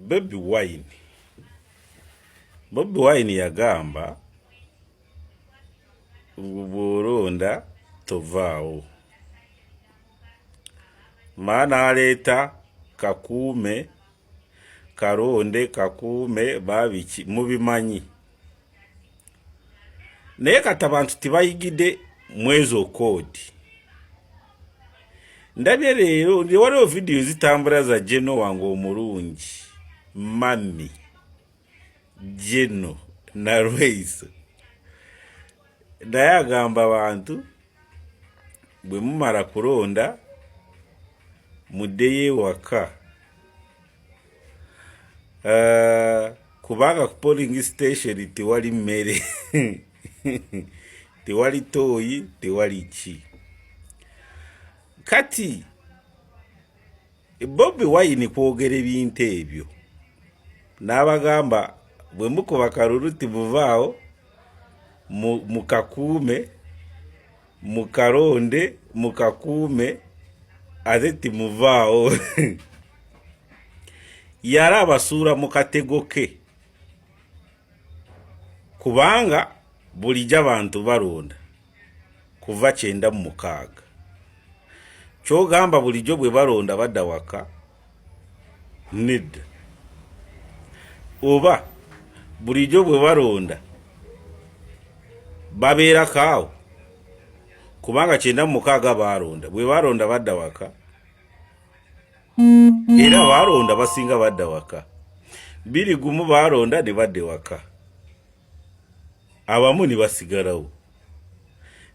Bobi Wine yagamba Buronda tovaawo. Maana aleta kakume karonde kakume babiki mubimanyi. Naye kati abantu tibayigide mwezo kodi. Ndabye leero ndi waliwo video zitambula za Jeno wange omulungi Mami Jeno na Royce. Naye agamba abantu bwe mumala kulonda muddeyo ewaka. Kubanga ku polling station tewali mmere tewali toyi tewali ki. Kati Bobi Wine kwogera ebintu ebyo n'abagamba bwe mukuba kalulu tibuvaawo mukakume mukaronde mukakume ate timuvaawo yara abasuura mu katego ke kubanga bulijja abantu balonda kuva 9 mu 6. Kyogamba bulijjo bwe balonda badda waka nedda. Oba bulijjo bwe balonda babeera kaawo kubanga 9 mu 6 balonda bwe balonda badda waka era balonda basinga badda waka. 2 gumu balonda ne badde waka abamu ne basigalawo.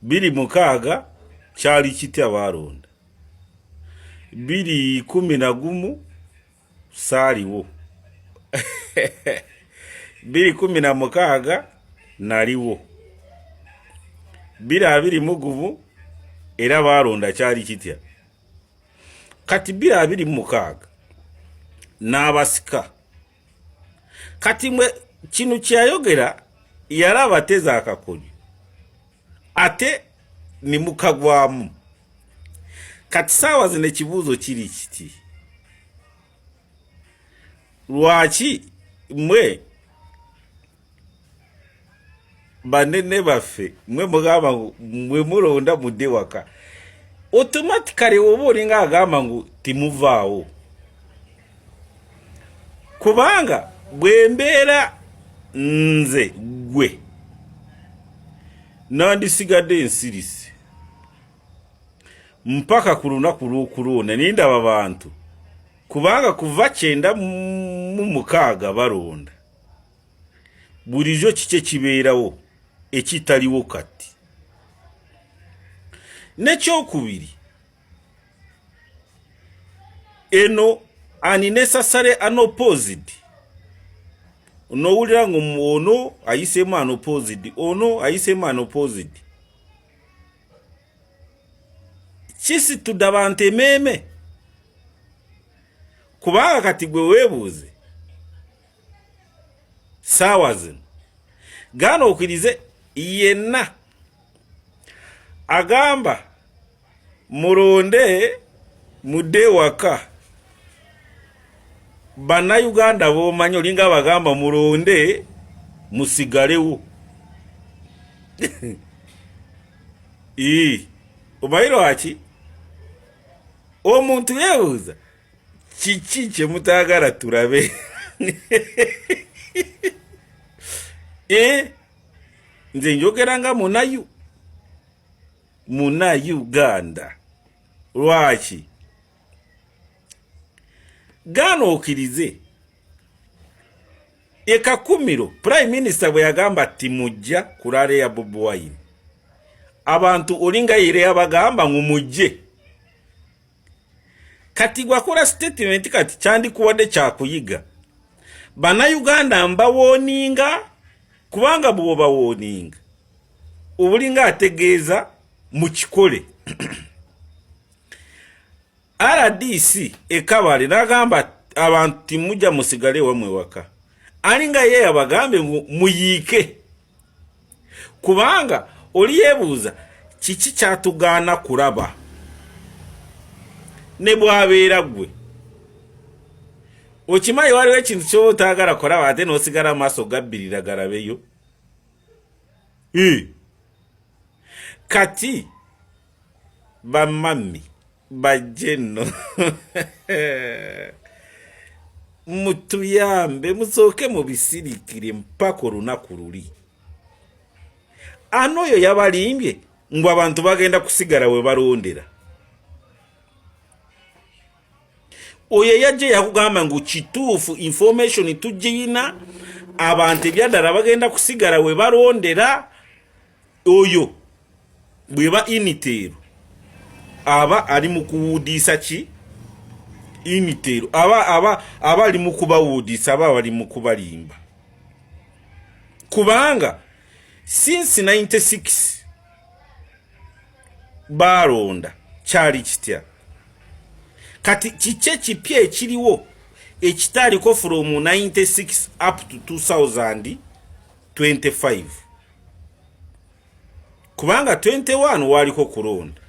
2 mu 6 kyali kitya balonda 2 saaliwo 2 naliwo 2 era balonda kyali kitya. Kati 2 n'abasika kati mwe kino kyayogera yalaba teza akakolyo ate ni mukagwamu. Kati sawa zine kibuzo kiri kiti lwaki mwe banene baffe mwe mugamba mwe mulonda mudde waka automatically oba olinga agamba ngu timuvaawo kubanga bwembeera nze gwe nandisigadde ensirisi mpaka ku lunaku lw'okulonda nindaba abantu kubanga kuva 9 mu 6 balonda bulijjo kike kibeerawo ekitaliwo kati. Nekyokubiri eno unnecessary unopposed onowulira ngu ono ayisemu unopposed ono ayisemu unopposed kisitudde abantu emmeeme kubanga kati gwe weebuuze saawa zino gaana okirize yenna agamba mulonde mudde waka Bannayuganda b'omanyi olinga bagamba mulonde musigalewo. Omanyi lwaki omuntu yeebuuza kiki kye mutaagala tulabe nze njogera nga Munnayuganda. Lwaki gaana okirize ekakumiro Prime Minister bwe yagamba ati mujja kulala ya Bobi Wine abantu olinga yire yabagamba ngu mujje kati gwakola statement kati kyandikuwadde kyakuyiga Bannayuganda mbawoninga kubanga bwoba woninga obulinga ategeeza mu kikole RDC ekabale nagamba abantu timujja musigale wamwe waka alinga yeye abagambe muyiike kubanga oli yebuuza kiki kyatugaana kulaba ne bwabeera gwe okimanyi waliwo ekintu kyotagala kola ate nosigala maaso gabbirira galabeyo. Kati bamami bajeno mutuyambe musooke mubisirikire mpaka olunaku luli. Ano oyo yabalimbye ngu abantu bagenda kusigala we balondera. Oyo yajje yakugamba ngu kituufu information tugiyina abantu ebyaddala bagenda kusigala we balondera. Oyo bweba initero aba ali mu kuwudiisa ki initero aba ali mu kubawudiisa aba ali mu kubalimba. Kubanga since 96 balonda kyali kitya. Kati kiche kipya ekiriwo ekitaliko from 96 up to 2025. Kubanga 21 waliko kulonda,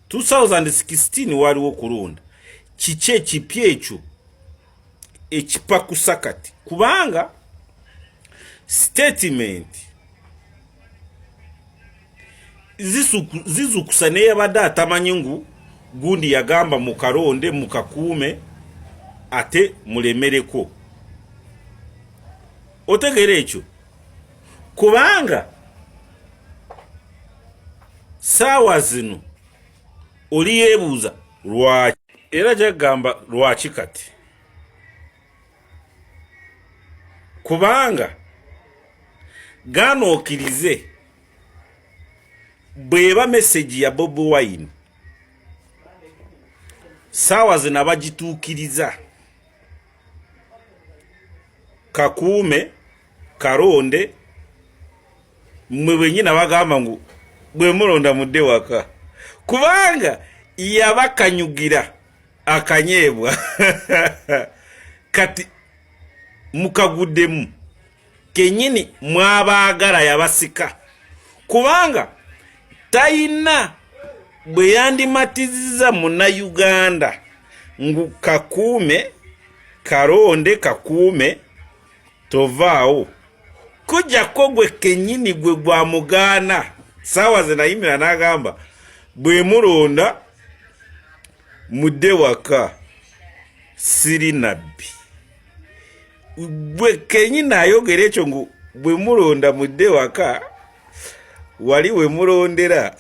2016 waliwo kulonda. Kiche kipya ekyo ekipakusa kati. Kubanga statement zizukusa neyabadde atamanyi ngu gundi yagamba mukalonde mukakuume ate mulemereko. Otegere ekyo. Kubanga saawa zino oli yeebuuza lwaki era gyagamba lwaki kati. Kubanga ganookirize bweba message ya Bobi Wine saawa zino bagituukiriza kakuume kalonde mwe benyina bagamba ngu bwe mulonda mudde waka. Kubanga yabakanyugira akanyeebwa kati mukaguddemu kenyini mwabaagala yabasika. Kubanga tayina bwe yandimatiziza muna Uganda ngu kakuume kalonde kakuume tovaawo kujjako gwe kenyini gwe gwa mugaana. Saawa zinayimira n'agamba bwe mulonda mudde waka siri nabbi. Bwe kenyini ayogera ekyo ngu bwe mulonda mudde waka wali we mulondera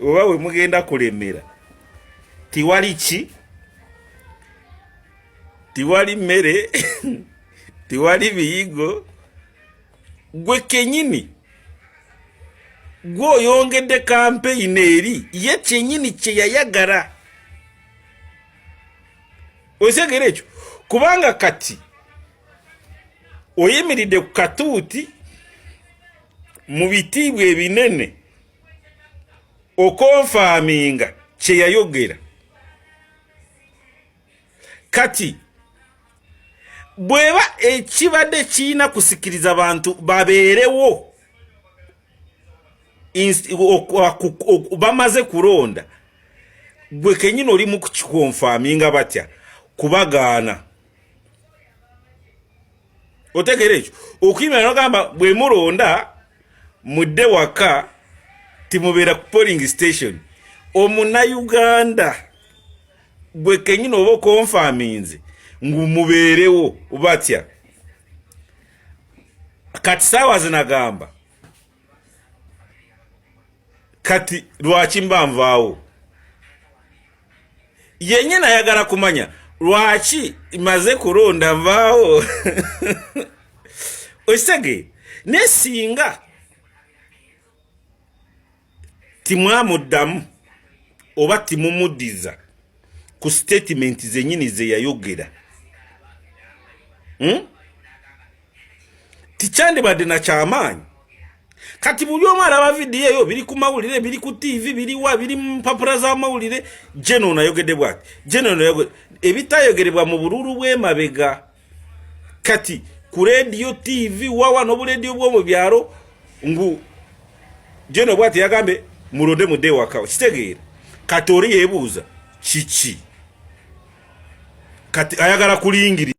oba we mugenda kulemera tiwali ki, tiwali mmere tiwali biyigo. Gwe kenyini gwoyongedde campaign eri ye kyenyini kye yayagala. Osegere ekyo. Kubanga kati oyimiridde ku katuuti mu bitiibwa ebinene okonfaminga kye yayogera. Kati bweba ekibadde kiina kusikiriza abantu babeerewo bamaze kulonda, gwe kenyini oli mu kukikonfaminga batya kubagaana. Otegere ekyo. Okuyimira n'ogamba bwe mulonda mudde waka timubeera ku polling station. Omuna Uganda gwe kenyini oba okonfaminze ngu mubeerewo batya. Kati saawa zinagamba kati lwaki mba nvaawo. Yenyini ayagala kumanya lwaki maze kulonda nvaawo. Osege nesinga timwamuddamu oba timumuddiza ku statement zenyini ze yayogera, tikyandibadde na kyamaanyi. Kati buli omu alaba vidiyo eyo biri ku mawulire, biri ku TV, biri mu mpapula z'amawulire. Jeno nayogedde bwati, jeno nayogedde ebitayogerebwa mu bululu bw'emabega. Kati ku radio TV wawa n'obuleediyo bw'omu byalo ngu jeno bwati yagambe mulonde mudde waka. Kitegeera kati oli yeebuuza kiki. kati ayagala kulingirira